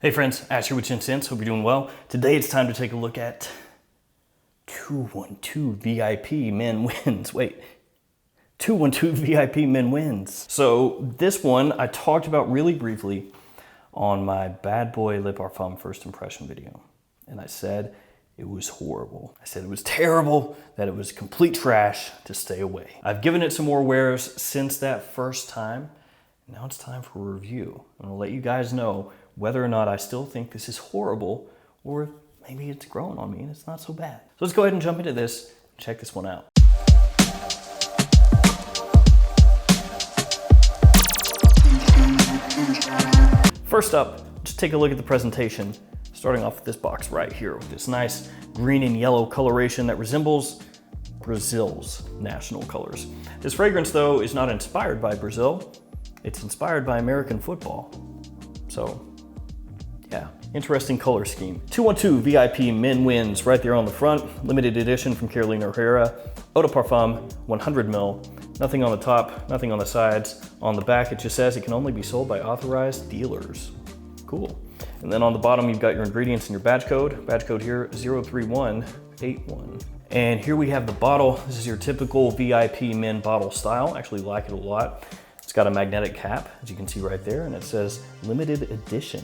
Hey friends, Ash here with Gents. Hope you're doing well. Today it's time to take a look at 212 VIP Men Wins. Wait, 212 VIP Men Wins. So this one I talked about really briefly on my Bad Boy Lip Parfum first impression video. And I said it was horrible. I said it was terrible, that it was complete trash, to stay away. I've given it some more wears since that first time. Now it's time for a review. I'm gonna let you guys know whether or not I still think this is horrible, or maybe it's growing on me and it's not so bad. So let's go ahead and jump into this and check this one out. First up, just take a look at the presentation, starting off with this box right here with this nice green and yellow coloration that resembles Brazil's national colors. This fragrance, though, is not inspired by Brazil. It's inspired by American football. So, yeah, interesting color scheme. 212 VIP Men Wins right there on the front. Limited edition from Carolina Herrera. Eau de Parfum, 100 ml. Nothing on the top, nothing on the sides. On the back, it just says it can only be sold by authorized dealers. Cool. And then on the bottom, you've got your ingredients and your batch code. Batch code here, 03181. And here we have the bottle. This is your typical VIP men bottle style. I actually like it a lot. It's got a magnetic cap, as you can see right there, and it says limited edition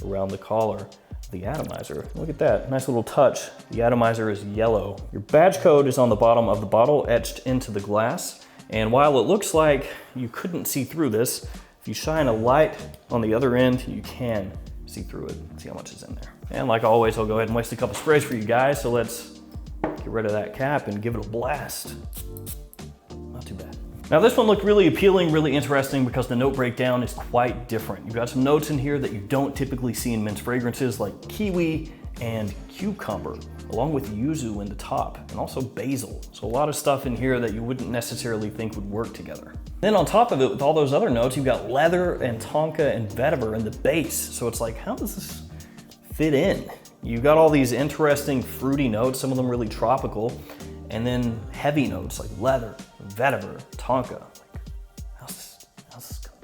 around the collar of the atomizer. Look at that, nice little touch. The atomizer is yellow. Your badge code is on the bottom of the bottle, etched into the glass. And while it looks like you couldn't see through this, if you shine a light on the other end, you can see through it, see how much is in there. And like always, I'll go ahead and waste a couple sprays for you guys, so let's get rid of that cap and give it a blast. Not too bad. Now this one looked really appealing, really interesting because the note breakdown is quite different. You've got some notes in here that you don't typically see in men's fragrances, like kiwi and cucumber, along with yuzu in the top, and also basil. So a lot of stuff in here that you wouldn't necessarily think would work together. Then on top of it, with all those other notes, you've got leather and tonka and vetiver in the base. So it's like, how does this fit in? You've got all these interesting fruity notes, some of them really tropical, and then heavy notes like leather, vetiver, tonka. Like, how's this going?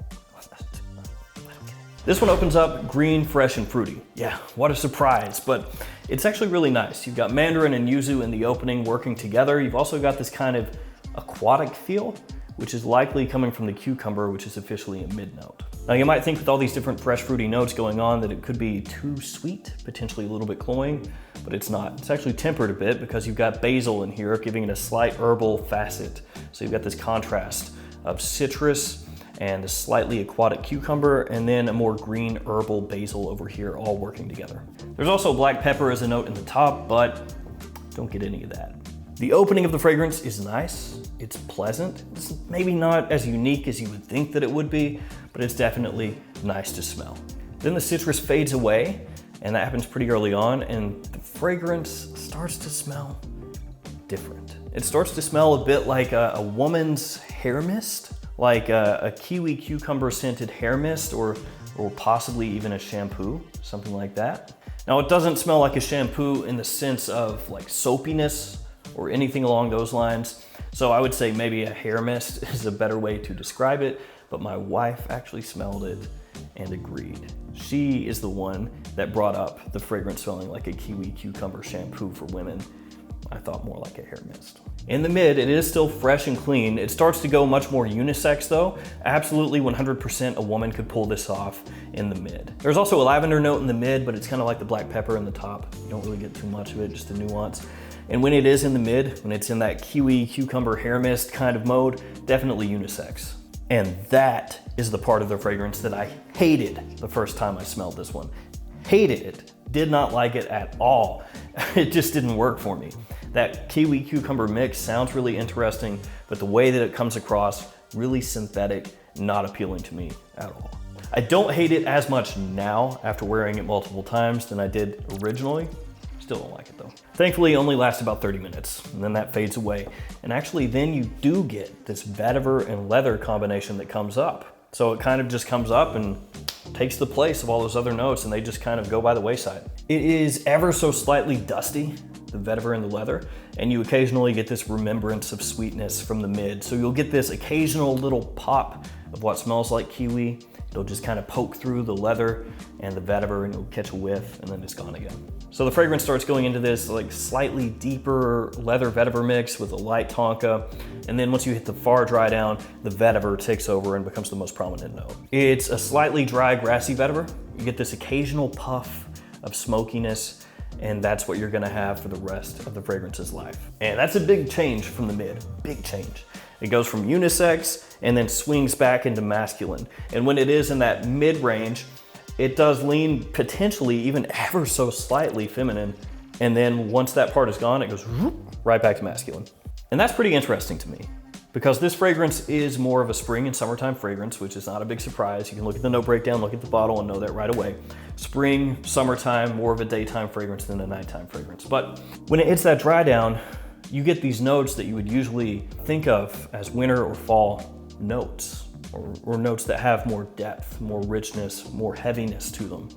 I don't get it. This one opens up green, fresh, and fruity. Yeah, what a surprise, but it's actually really nice. You've got mandarin and yuzu in the opening working together. You've also got this kind of aquatic feel, which is likely coming from the cucumber, which is officially a mid note. Now you might think with all these different fresh fruity notes going on that it could be too sweet, potentially a little bit cloying, but it's not. It's actually tempered a bit because you've got basil in here, giving it a slight herbal facet. So you've got this contrast of citrus and a slightly aquatic cucumber, and then a more green herbal basil over here, all working together. There's also black pepper as a note in the top, but don't get any of that. The opening of the fragrance is nice. It's pleasant. It's maybe not as unique as you would think that it would be, but it's definitely nice to smell. Then the citrus fades away, and that happens pretty early on, and the fragrance starts to smell different. It starts to smell a bit like a woman's hair mist, like a kiwi cucumber scented hair mist, or possibly even a shampoo, something like that. Now it doesn't smell like a shampoo in the sense of like soapiness or anything along those lines. So I would say maybe a hair mist is a better way to describe it, but my wife actually smelled it and agreed. She is the one that brought up the fragrance smelling like a kiwi cucumber shampoo for women. I thought more like a hair mist. In the mid, it is still fresh and clean. It starts to go much more unisex though. Absolutely 100% a woman could pull this off in the mid. There's also a lavender note in the mid, but it's kind of like the black pepper in the top. You don't really get too much of it, just a nuance. And when it is in the mid, when it's in that kiwi cucumber hair mist kind of mode, definitely unisex. And that is the part of the fragrance that I hated the first time I smelled this one. Hated it, did not like it at all. It just didn't work for me. That kiwi cucumber mix sounds really interesting, but the way that it comes across, really synthetic, not appealing to me at all. I don't hate it as much now after wearing it multiple times than I did originally. Still don't like it though. Thankfully, it only lasts about 30 minutes, and then that fades away. And actually, then you do get this vetiver and leather combination that comes up. So it kind of just comes up and takes the place of all those other notes, and they just kind of go by the wayside. It is ever so slightly dusty, the vetiver and the leather, and you occasionally get this remembrance of sweetness from the mid. So you'll get this occasional little pop of what smells like kiwi It'll just kind of poke through the leather and the vetiver and you'll catch a whiff and then it's gone again. So the fragrance starts going into this like slightly deeper leather vetiver mix with a light tonka. And then once you hit the far dry down, the vetiver takes over and becomes the most prominent note. It's a slightly dry, grassy vetiver. You get this occasional puff of smokiness, and that's what you're gonna have for the rest of the fragrance's life. And that's a big change from the mid, big change. It goes from unisex and then swings back into masculine. And when it is in that mid range, it does lean potentially even ever so slightly feminine. And then once that part is gone, it goes right back to masculine. And that's pretty interesting to me because this fragrance is more of a spring and summertime fragrance, which is not a big surprise. You can look at the note breakdown, look at the bottle and know that right away. Spring, summertime, more of a daytime fragrance than a nighttime fragrance. But when it hits that dry down, you get these notes that you would usually think of as winter or fall notes, or notes that have more depth, more richness, more heaviness to them.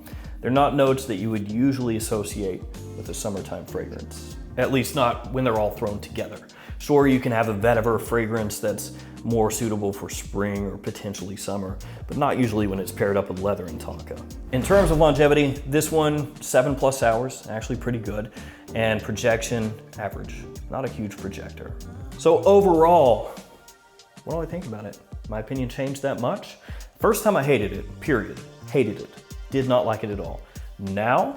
They're not notes that you would usually associate with a summertime fragrance, at least not when they're all thrown together. Sure, you can have a vetiver fragrance that's more suitable for spring or potentially summer, but not usually when it's paired up with leather and tonka. In terms of longevity, this one, 7+ hours, actually pretty good, and projection, average, not a huge projector. So overall, what do I think about it? My opinion changed that much? First time I hated it, period. Hated it. Did not like it at all. Now,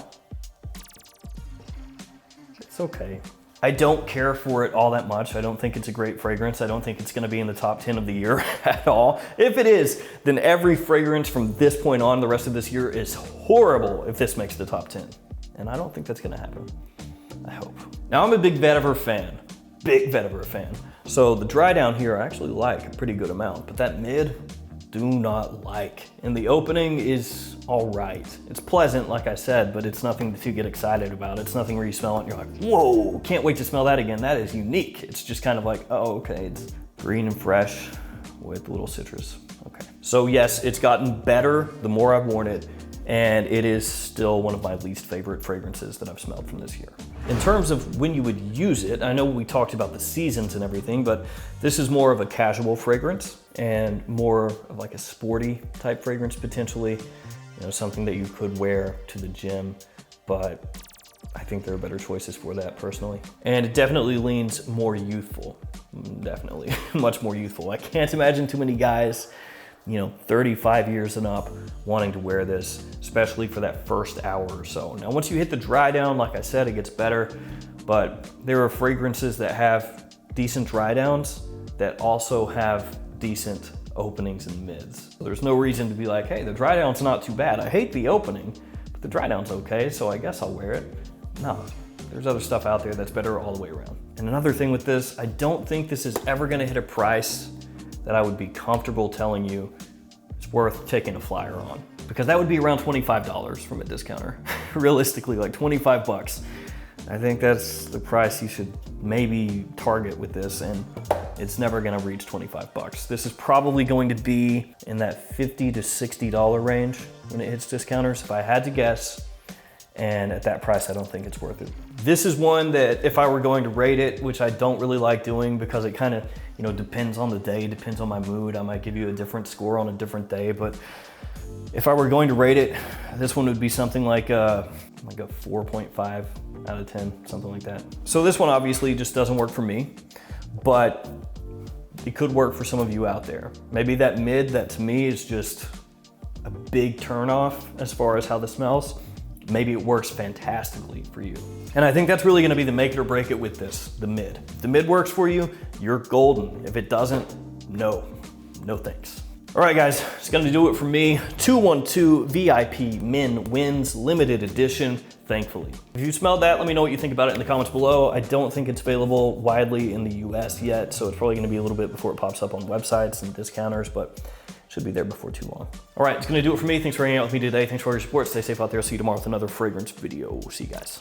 it's okay. I don't care for it all that much. I don't think it's a great fragrance. I don't think it's gonna be in the top 10 of the year at all. If it is, then every fragrance from this point on the rest of this year is horrible if this makes the top 10. And I don't think that's gonna happen. I hope. Now I'm a big vetiver fan. Big vetiver fan. So the dry down here I actually like a pretty good amount, but that mid, do not like. And the opening is all right. It's pleasant, like I said, but it's nothing to get excited about. It's nothing where you smell it and you're like, whoa, can't wait to smell that again. That is unique. It's just kind of like, oh, okay, it's green and fresh with a little citrus. Okay. So yes, it's gotten better the more I've worn it, and it is still one of my least favorite fragrances that I've smelled from this year. In terms of when you would use it, I know we talked about the seasons and everything, but this is more of a casual fragrance and more of like a sporty type fragrance potentially, you know, something that you could wear to the gym, but I think there are better choices for that personally. And it definitely leans more youthful, definitely, much more youthful. I can't imagine too many guys, you know, 35 years and up wanting to wear this, especially for that first hour or so. Now, once you hit the dry down, like I said, it gets better, but there are fragrances that have decent dry downs that also have decent openings in mids. So there's no reason to be like, hey, the dry down's not too bad. I hate the opening, but the dry down's okay, so I guess I'll wear it. No, there's other stuff out there that's better all the way around. And another thing with this, I don't think this is ever gonna hit a price that I would be comfortable telling you it's worth taking a flyer on, because that would be around $25 from a discounter. Realistically, like 25 bucks. I think that's the price you should maybe target with this, and it's never gonna reach 25 bucks. This is probably going to be in that $50 to $60 range when it hits discounters, if I had to guess. And at that price, I don't think it's worth it. This is one that if I were going to rate it, which I don't really like doing because it kind of, you know, depends on the day, depends on my mood. I might give you a different score on a different day, but if I were going to rate it, this one would be something like a 4.5 out of 10, something like that. So this one obviously just doesn't work for me, but it could work for some of you out there. Maybe that mid, that to me is just a big turnoff as far as how this smells. Maybe it works fantastically for you. And I think that's really gonna be the make it or break it with this, the mid. If the mid works for you, you're golden. If it doesn't, no thanks. All right guys, it's gonna do it for me. 212 VIP Men Wins Limited Edition, thankfully. If you smelled that, let me know what you think about it in the comments below. I don't think it's available widely in the US yet, so it's probably gonna be a little bit before it pops up on websites and discounters, but should be there before too long. All right, it's gonna do it for me. Thanks for hanging out with me today. Thanks for all your support. Stay safe out there. See you tomorrow with another fragrance video. See you guys.